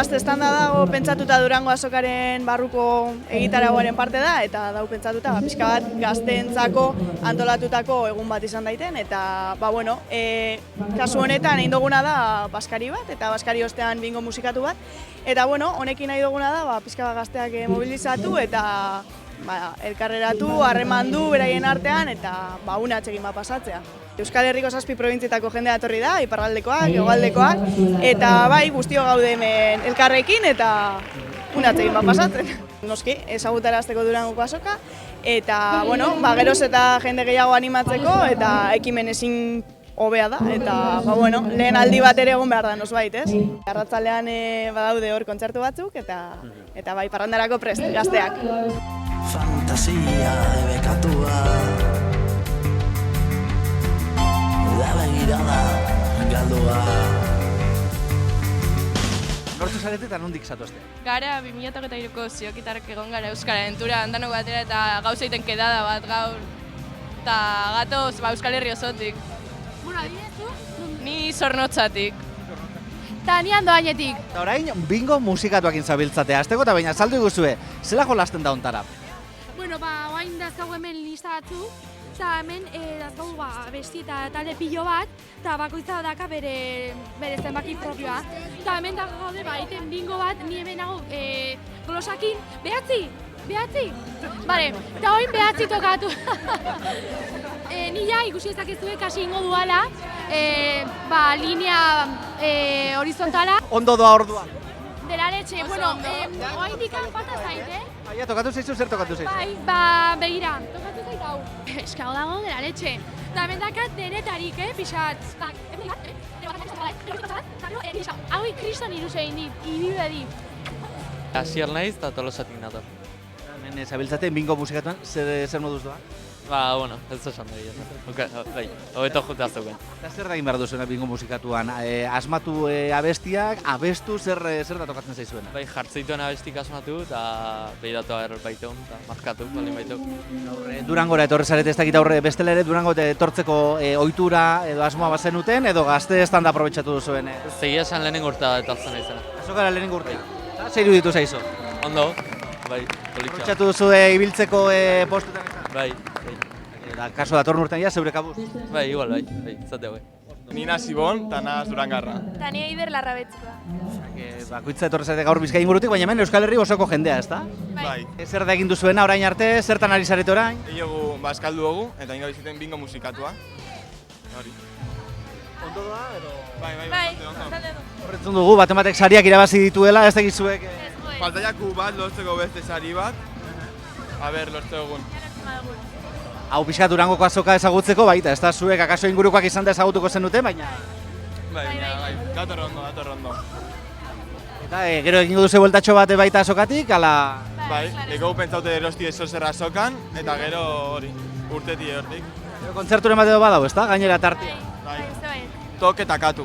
gazte estanda dago pentsatuta Durango azokaren barruko egitarauaren parte da, eta dau pentsatuta pixka bat gazteentzako antolatutako egun bat izan daiten, eta kasu honetan egin duguna da baskari bat, eta baskari ostean bingo musikatu bat, eta honekin nahi duguna da pixka bat gazteak mobilizatu eta elkarreratu, harremandu beraien artean, eta une atsegin bat pasatzea. Euskal Herriko 7 probintzietako jendea etorri da, iparraldekoak, hegoaldekoak, eta guztio gaude hemen elkarrekin eta une atsegin bat pasatzen. Noski, ezagutarazteko Durangoko azoka, eta geroz eta jende gehiago animatzeko, eta ekimen ezin hobea da, eta lehen aldi bat ere egon behar da nosbait, ez? Arratzaldean badaude hor kontzertu batzuk, eta parrandarako prest, gazteak. Fantasia debekatua da begirada galdua. Nortu zarete eta nondik zatozte? Gara 2023ko ziokitarrak egon gara Euskal Aventura danok batera eta gauza egiten kedada bat gaur. Eta gatoz Euskal Herri osotik. Adinezu? Ni Zornotzatik. Eta ni Andoainetik. Eta orain, bingo musikatuakin zabiltzatea. Azteko eta baina saldu iguzue, zela jolasten da ontara? Oain dazkagu hemen lista batzu, eta hemen dazkagu besti eta talde pilo bat, eta bakoitza daka bere zenbaki propioa. Eta hemen dago gaude, egiten bingo bat, ni hemen nago glosakin, behatzi? Bale, eta oin behatzi tokatu. Ni ikusi ezakezue kasi ingo duala, linea horizontala. Ondo doa ordua? Delaletxe, oain dikan falta zaite. Baina, tokatu zaizu, zer tokatu zaizu? Begira, tokatu zait hau. Eskago dago delaletxe. Eta hemen dakat denetarik, pixat. Hau ikriston iruz egin dit, ibibe dit. Asier naiz eta Tolosatik nator. Hemen zabiltzaten bingo musikatuan, zer moduz doa? Ez esan da egia. Hobeto jutea zeuken. Eta zer da egin behar duzuena bingo musikatuan? Asmatu abestiak, abestu, zer da tokatzen zaizuena? Jartzeituen abestik asmatu eta behiratu baitun eta markatu, balin baitu. Durangora etorri zarete ez dakit aurre bestela ere, Durango etortzeko ohitura edo asmoa bazenuten edo gazte estanda aprobetxatu duzuen? Zegia esan lehenengo urtea etortzen izena. Azokara lehenengo urtea? Eta zer iruditu zaizu? Ondo, politxa. Aprobetxatu duzu ibiltzeko postuetan izan? Bai. Eta kaso datorren urtean zeure kabuz? Igual, zate hau. Ni Sibon eta naz Durangarra. Eta ni Eider Larrabetzkoa. Bakoitza etorri zarete gaur Bizkaia ingurutik, baina hemen Euskal Herri osoko jendea, ezta? Bai. Zer da egin duzuena orain arte, zertan ari zarete orain? Ego eskaldu dugu eta ingo biziten bingo musikatua. Hori. Ondo doa edo? Bai, Horretzun dugu, batek sariak irabazi dituela, ez dakizuek? Faltaiaku bat lortzeko beste sari bat. Lortze egun. Hau pixka Durangoko azoka ezagutzeko baita, ez da zuek akaso ingurukoak izan da ezagutuko zenuten, baina... Bai, dator ondo. Eta gero egingo duzu bueltatxo bat baita azokatik, ala... Bai, ego pentsaute erosti ezozer azokan, eta gero hori, urteti hortik. Kontzerturen bat edo badau, ez da? Gainera tartia. Bai, tok eta katu.